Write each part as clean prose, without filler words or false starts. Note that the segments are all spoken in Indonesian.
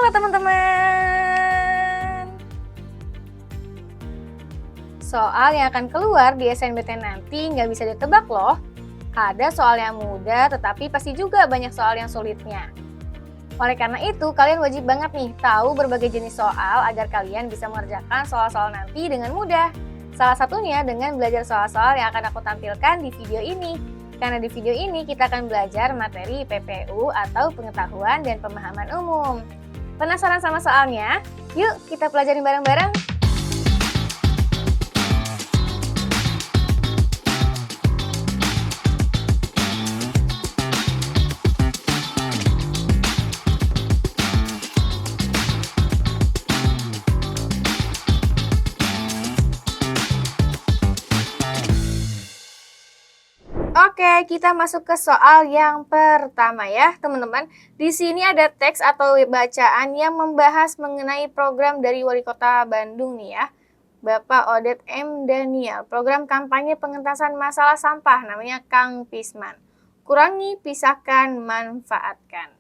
Halo teman-teman. Soal yang akan keluar di SNMPTN nanti nggak bisa ditebak loh. Ada soal yang mudah tetapi pasti juga banyak soal yang sulitnya. Oleh karena itu, kalian wajib banget nih tahu berbagai jenis soal agar kalian bisa mengerjakan soal-soal nanti dengan mudah. Salah satunya dengan belajar soal-soal yang akan aku tampilkan di video ini. Karena di video ini kita akan belajar materi PPU atau pengetahuan dan pemahaman umum. Penasaran sama soalnya? Yuk kita pelajarin bareng-bareng. Oke, kita masuk ke soal yang pertama ya, teman-teman. Di sini ada teks atau bacaan yang membahas mengenai program dari Wali Kota Bandung nih ya, Bapak Odet M. Daniel. Program kampanye pengentasan masalah sampah namanya Kang Pisman. Kurangi, pisahkan, manfaatkan.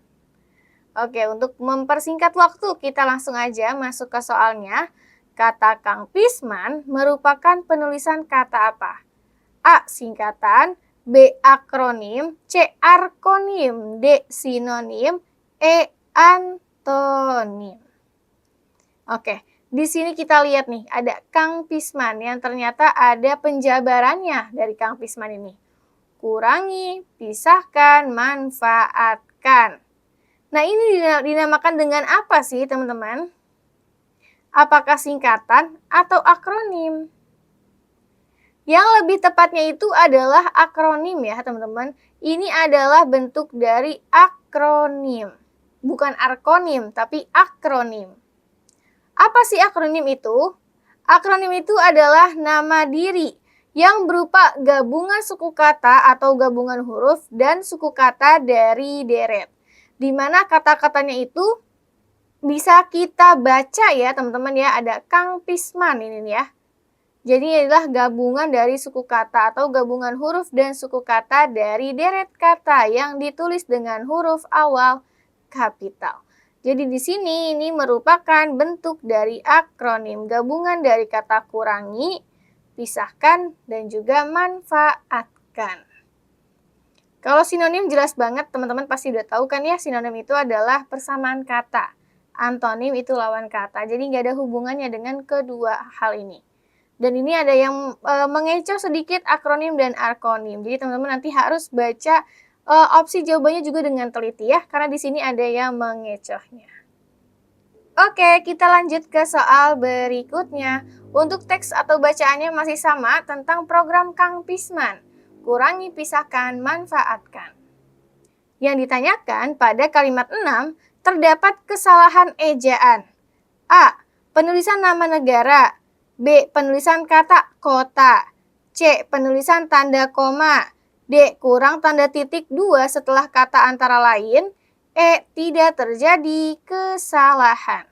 Oke, untuk mempersingkat waktu, kita langsung aja masuk ke soalnya. Kata Kang Pisman merupakan penulisan kata apa? A. Singkatan, B. Akronim, C. Arkonim, D. Sinonim, E. Antonim. Oke, di sini kita lihat nih, ada Kang Pisman yang ternyata ada penjabarannya dari Kang Pisman ini. Kurangi, pisahkan, manfaatkan. Nah, ini dinamakan dengan apa sih, teman-teman? Apakah singkatan atau akronim? Yang lebih tepatnya itu adalah akronim ya teman-teman. Ini adalah bentuk dari akronim. Bukan arkonim, tapi akronim. Apa sih akronim itu? Akronim itu adalah nama diri yang berupa gabungan suku kata atau gabungan huruf dan suku kata dari deret. Di mana kata-katanya itu bisa kita baca ya teman-teman ya. Ada Kang Pisman ini nih ya. Jadi adalah gabungan dari suku kata atau gabungan huruf dan suku kata dari deret kata yang ditulis dengan huruf awal kapital. Jadi di sini ini merupakan bentuk dari akronim, gabungan dari kata kurangi, pisahkan, dan juga manfaatkan. Kalau sinonim jelas banget teman-teman pasti udah tahu kan ya, sinonim itu adalah persamaan kata. Antonim itu lawan kata, jadi nggak ada hubungannya dengan kedua hal ini. Dan ini ada yang mengecoh sedikit akronim dan arkonim. Jadi teman-teman nanti harus baca opsi jawabannya juga dengan teliti ya, karena di sini ada yang mengecohnya. Oke, kita lanjut ke soal berikutnya. Untuk teks atau bacaannya masih sama tentang program Kang Pisman. Kurangi, pisahkan, manfaatkan. Yang ditanyakan pada kalimat 6 terdapat kesalahan ejaan. A. Penulisan nama negara. B. Penulisan kata kota. C. Penulisan tanda koma. D. Kurang tanda titik 2 setelah kata antara lain. E. Tidak terjadi kesalahan.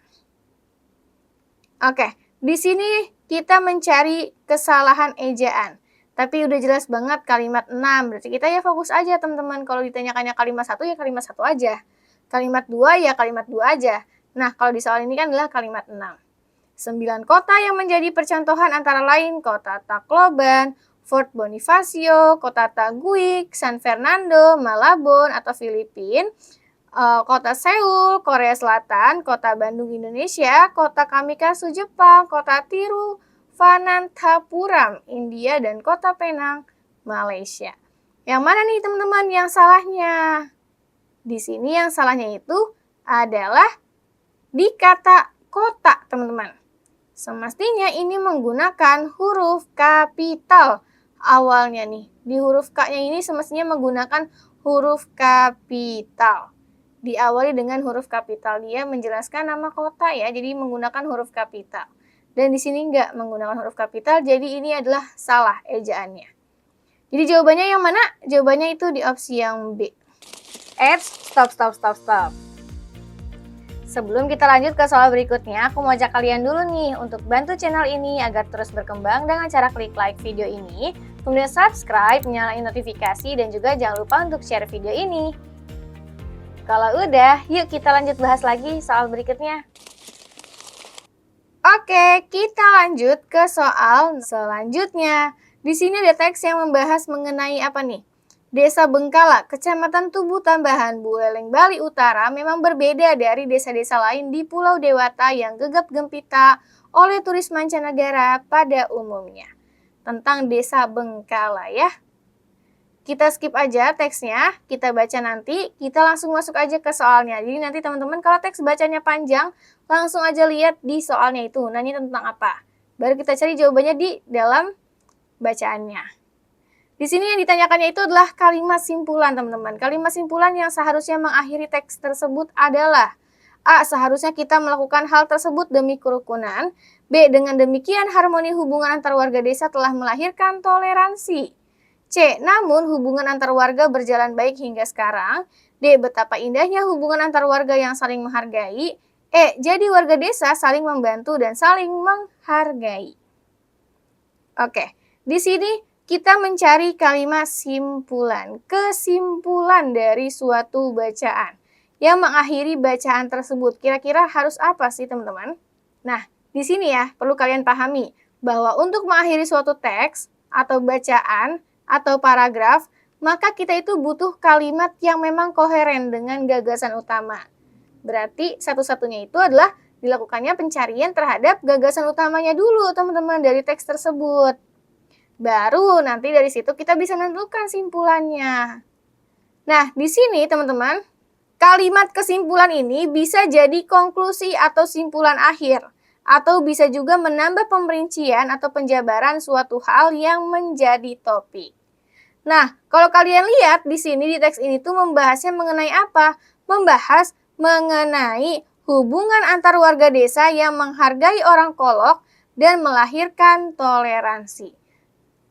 Oke, di sini kita mencari kesalahan ejaan. Tapi udah jelas banget kalimat 6. Berarti kita ya fokus aja teman-teman. Kalau ditanyakannya kalimat 1 ya kalimat 1 aja. Kalimat 2 ya kalimat 2 aja. Nah, kalau di soal ini kan adalah kalimat 6. 9 kota yang menjadi percontohan antara lain Kota Tacloban, Fort Bonifacio, Kota Taguig, San Fernando, Malabon atau Filipina, Kota Seoul, Korea Selatan, Kota Bandung, Indonesia, Kota Kamikaze, Jepang, Kota Tiruvananthapuram, India, dan Kota Penang, Malaysia. Yang mana nih teman-teman yang salahnya? Di sini yang salahnya itu adalah di kata kota, teman-teman. Semestinya ini menggunakan huruf kapital awalnya nih. Di huruf K-nya ini semestinya menggunakan huruf kapital. Diawali dengan huruf kapital. Dia menjelaskan nama kota ya, jadi menggunakan huruf kapital. Dan di sini nggak menggunakan huruf kapital, jadi ini adalah salah ejaannya. Jadi jawabannya yang mana? Jawabannya itu di opsi yang B. Stop. Sebelum kita lanjut ke soal berikutnya, aku mau ajak kalian dulu nih untuk bantu channel ini agar terus berkembang dengan cara klik like video ini, kemudian subscribe, nyalain notifikasi, dan juga jangan lupa untuk share video ini. Kalau udah, yuk kita lanjut bahas lagi soal berikutnya. Oke, kita lanjut ke soal selanjutnya. Di sini ada teks yang membahas mengenai apa nih? Desa Bengkala, Kecamatan Tubuh Tambahan, Buleleng, Bali Utara memang berbeda dari desa-desa lain di Pulau Dewata yang gegap gempita oleh turis mancanegara pada umumnya. Tentang Desa Bengkala ya. Kita skip aja teksnya, kita baca nanti, kita langsung masuk aja ke soalnya. Jadi nanti teman-teman kalau teks bacanya panjang, langsung aja lihat di soalnya itu, nanya tentang apa. Baru kita cari jawabannya di dalam bacaannya. Di sini yang ditanyakannya itu adalah kalimat simpulan, teman-teman. Kalimat simpulan yang seharusnya mengakhiri teks tersebut adalah A. Seharusnya kita melakukan hal tersebut demi kerukunan. B. Dengan demikian harmoni hubungan antar warga desa telah melahirkan toleransi. C. Namun hubungan antar warga berjalan baik hingga sekarang. D. Betapa indahnya hubungan antar warga yang saling menghargai. E. Jadi warga desa saling membantu dan saling menghargai. Oke, di sini kita mencari kalimat simpulan, kesimpulan dari suatu bacaan yang mengakhiri bacaan tersebut. Kira-kira harus apa sih, teman-teman? Nah, di sini ya, perlu kalian pahami bahwa untuk mengakhiri suatu teks atau bacaan atau paragraf, maka kita itu butuh kalimat yang memang koheren dengan gagasan utama. Berarti satu-satunya itu adalah dilakukannya pencarian terhadap gagasan utamanya dulu, teman-teman, dari teks tersebut. Baru nanti dari situ kita bisa menentukan simpulannya. Nah, di sini teman-teman, kalimat kesimpulan ini bisa jadi konklusi atau simpulan akhir, atau bisa juga menambah pemerincian atau penjabaran suatu hal yang menjadi topik. Nah, kalau kalian lihat di sini di teks ini tuh membahasnya mengenai apa? Membahas mengenai hubungan antar warga desa yang menghargai orang kolok dan melahirkan toleransi.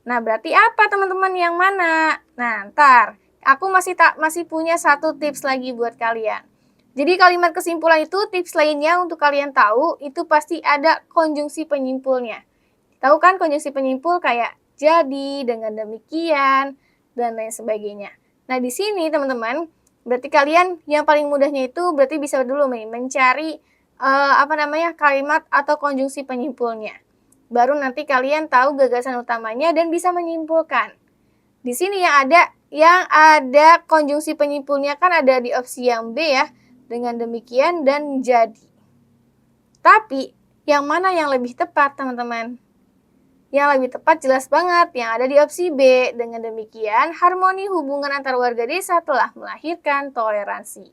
Nah, berarti apa teman-teman, yang mana? Nah, ntar aku masih punya satu tips lagi buat kalian. Jadi kalimat kesimpulan itu tips lainnya untuk kalian tahu itu pasti ada konjungsi penyimpulnya. Tahu kan konjungsi penyimpul kayak jadi, dengan demikian, dan lain sebagainya. Nah, di sini teman-teman, berarti kalian yang paling mudahnya itu berarti bisa dulu mencari kalimat atau konjungsi penyimpulnya. Baru nanti kalian tahu gagasan utamanya dan bisa menyimpulkan. Di sini yang ada konjungsi penyimpulnya kan ada di opsi yang B ya, dengan demikian dan jadi. Tapi yang mana yang lebih tepat, teman-teman? Yang lebih tepat jelas banget yang ada di opsi B. Dengan demikian, harmoni hubungan antar warga desa telah melahirkan toleransi.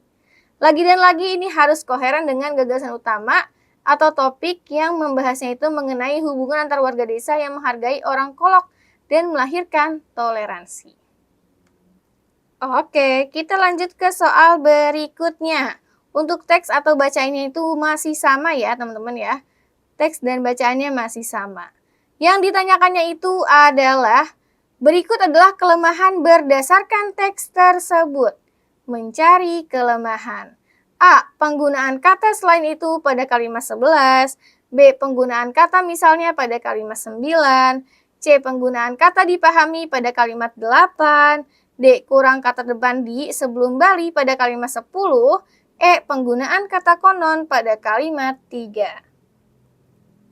Lagi dan lagi ini harus koheren dengan gagasan utama atau topik yang membahasnya itu mengenai hubungan antar warga desa yang menghargai orang kolok dan melahirkan toleransi. Oke, kita lanjut ke soal berikutnya. Untuk teks atau bacaannya itu masih sama ya, teman-teman ya. Teks dan bacaannya masih sama. Yang ditanyakannya itu adalah, berikut adalah kelemahan berdasarkan teks tersebut. Mencari kelemahan. A. Penggunaan kata selain itu pada kalimat 11. B. Penggunaan kata misalnya pada kalimat 9. C. Penggunaan kata dipahami pada kalimat 8. D. Kurang kata depan di sebelum Bali pada kalimat 10. E. Penggunaan kata konon pada kalimat 3.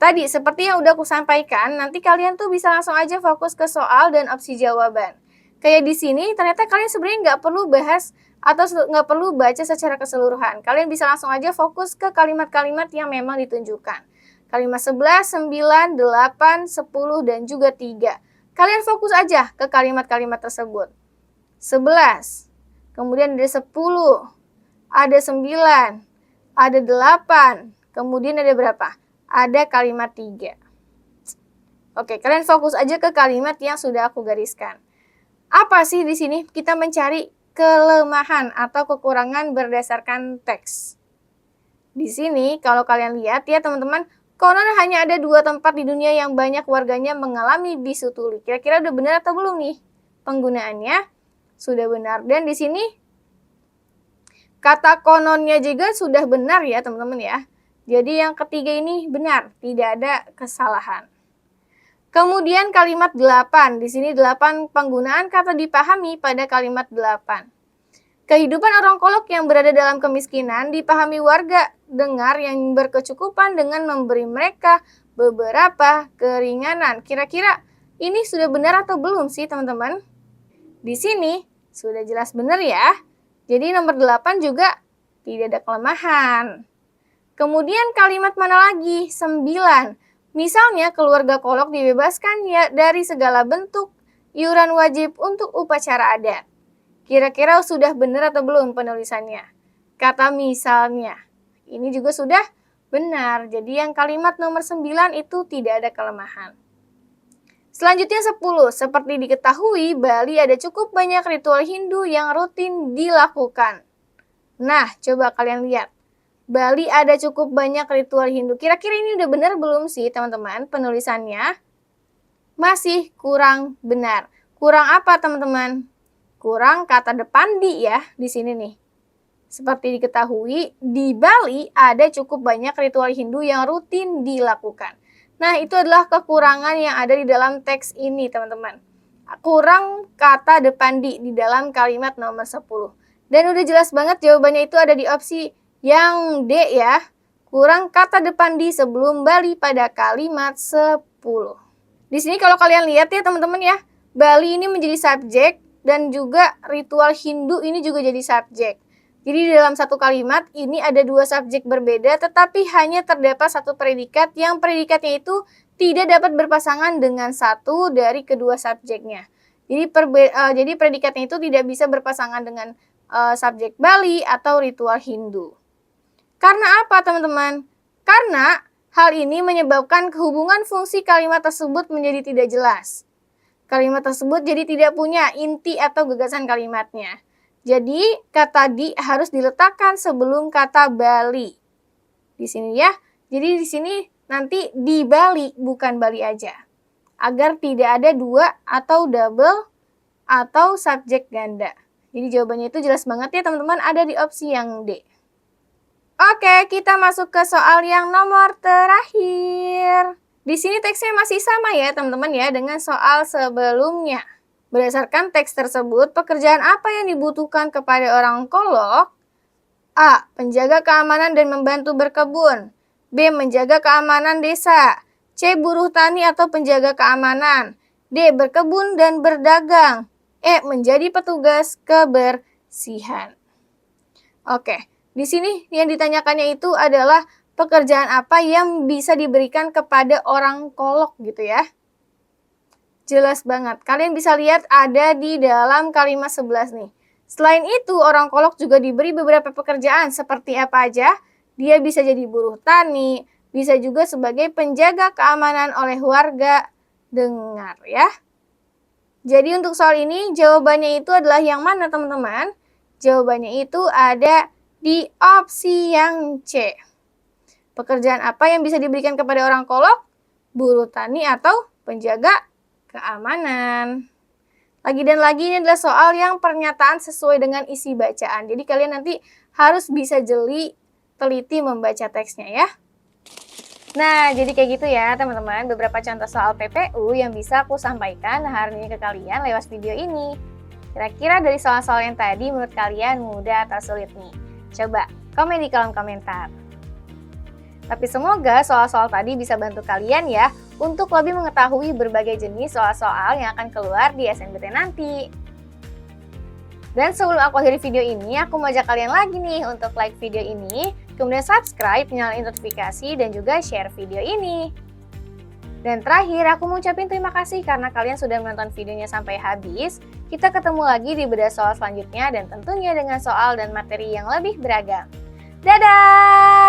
Tadi, seperti yang udah aku sampaikan, nanti kalian tuh bisa langsung aja fokus ke soal dan opsi jawaban. Kayak di sini, ternyata kalian sebenarnya nggak perlu bahas atau nggak perlu baca secara keseluruhan. Kalian bisa langsung aja fokus ke kalimat-kalimat yang memang ditunjukkan. Kalimat 11, 9, 8, 10, dan juga 3. Kalian fokus aja ke kalimat-kalimat tersebut. 11, kemudian ada 10, ada 9, ada 8, kemudian ada berapa? Ada kalimat 3. Oke, kalian fokus aja ke kalimat yang sudah aku gariskan. Apa sih di sini? Kita mencari kelemahan atau kekurangan berdasarkan teks. Di sini kalau kalian lihat ya teman-teman, konon hanya ada 2 tempat di dunia yang banyak warganya mengalami bisu tuli. Kira-kira udah benar atau belum nih? Penggunaannya sudah benar. Dan di sini kata kononnya juga sudah benar ya teman-teman ya. Jadi yang ketiga ini benar, tidak ada kesalahan. Kemudian kalimat 8, di sini 8 penggunaan kata dipahami pada kalimat 8. Kehidupan orang kolok yang berada dalam kemiskinan dipahami warga dengar yang berkecukupan dengan memberi mereka beberapa keringanan. Kira-kira ini sudah benar atau belum sih teman-teman? Di sini sudah jelas benar ya. Jadi nomor 8 juga tidak ada kelemahan. Kemudian kalimat mana lagi? 9. Misalnya keluarga kolok dibebaskan ya dari segala bentuk iuran wajib untuk upacara adat. Kira-kira sudah benar atau belum penulisannya? Kata misalnya. Ini juga sudah benar. Jadi yang kalimat nomor 9 itu tidak ada kelemahan. Selanjutnya 10. Seperti diketahui, Bali ada cukup banyak ritual Hindu yang rutin dilakukan. Nah, coba kalian lihat. Bali ada cukup banyak ritual Hindu. Kira-kira ini udah benar belum sih teman-teman penulisannya? Masih kurang benar. Kurang apa teman-teman? Kurang kata depan di ya di sini nih. Seperti diketahui, di Bali ada cukup banyak ritual Hindu yang rutin dilakukan. Nah, itu adalah kekurangan yang ada di dalam teks ini, teman-teman. Kurang kata depan di dalam kalimat nomor 10. Dan udah jelas banget jawabannya itu ada di opsi yang D ya. Kurang kata depan di sebelum Bali pada kalimat 10. Di sini kalau kalian lihat ya, teman-teman ya, Bali ini menjadi subjek dan juga ritual Hindu ini juga jadi subjek. Jadi di dalam satu kalimat ini ada dua subjek berbeda tetapi hanya terdapat satu predikat yang predikatnya itu tidak dapat berpasangan dengan satu dari kedua subjeknya. Jadi predikatnya itu tidak bisa berpasangan dengan subjek Bali atau ritual Hindu. Karena apa teman-teman? Karena hal ini menyebabkan hubungan fungsi kalimat tersebut menjadi tidak jelas. Kalimat tersebut jadi tidak punya inti atau gagasan kalimatnya. Jadi kata di harus diletakkan sebelum kata Bali. Di sini ya. Jadi di sini nanti di Bali bukan Bali aja. Agar tidak ada dua atau double atau subjek ganda. Jadi jawabannya itu jelas banget ya teman-teman, ada di opsi yang D. Oke, kita masuk ke soal yang nomor terakhir. Di sini teksnya masih sama ya teman-teman ya dengan soal sebelumnya. Berdasarkan teks tersebut, pekerjaan apa yang dibutuhkan kepada orang kolok? A. Penjaga keamanan dan membantu berkebun. B. Menjaga keamanan desa. C. Buruh tani atau penjaga keamanan. D. Berkebun dan berdagang. E. Menjadi petugas kebersihan. Oke, di sini yang ditanyakannya itu adalah pekerjaan apa yang bisa diberikan kepada orang kolok gitu ya. Jelas banget. Kalian bisa lihat ada di dalam kalimat 11 nih. Selain itu, orang kolok juga diberi beberapa pekerjaan seperti apa aja. Dia bisa jadi buruh tani, bisa juga sebagai penjaga keamanan oleh warga. Dengar ya. Jadi untuk soal ini jawabannya itu adalah yang mana teman-teman? Jawabannya itu ada di opsi yang C. Pekerjaan apa yang bisa diberikan kepada orang kolok? Buruh tani atau penjaga keamanan. Lagi dan lagi ini adalah soal yang pernyataan sesuai dengan isi bacaan. Jadi kalian nanti harus bisa jeli, teliti membaca teksnya ya. Nah, jadi kayak gitu ya teman-teman, beberapa contoh soal PPU yang bisa aku sampaikan hari ini ke kalian lewat video ini. Kira-kira dari soal-soal yang tadi menurut kalian mudah atau sulit nih? Coba komen di kolom komentar. Tapi semoga soal-soal tadi bisa bantu kalian ya untuk lebih mengetahui berbagai jenis soal-soal yang akan keluar di SNBT nanti. Dan sebelum aku akhiri video ini, aku mau ajak kalian lagi nih untuk like video ini, kemudian subscribe, nyalain notifikasi, dan juga share video ini. Dan terakhir, aku mau ucapin terima kasih karena kalian sudah menonton videonya sampai habis. Kita ketemu lagi di bedah soal selanjutnya dan tentunya dengan soal dan materi yang lebih beragam. Dadah!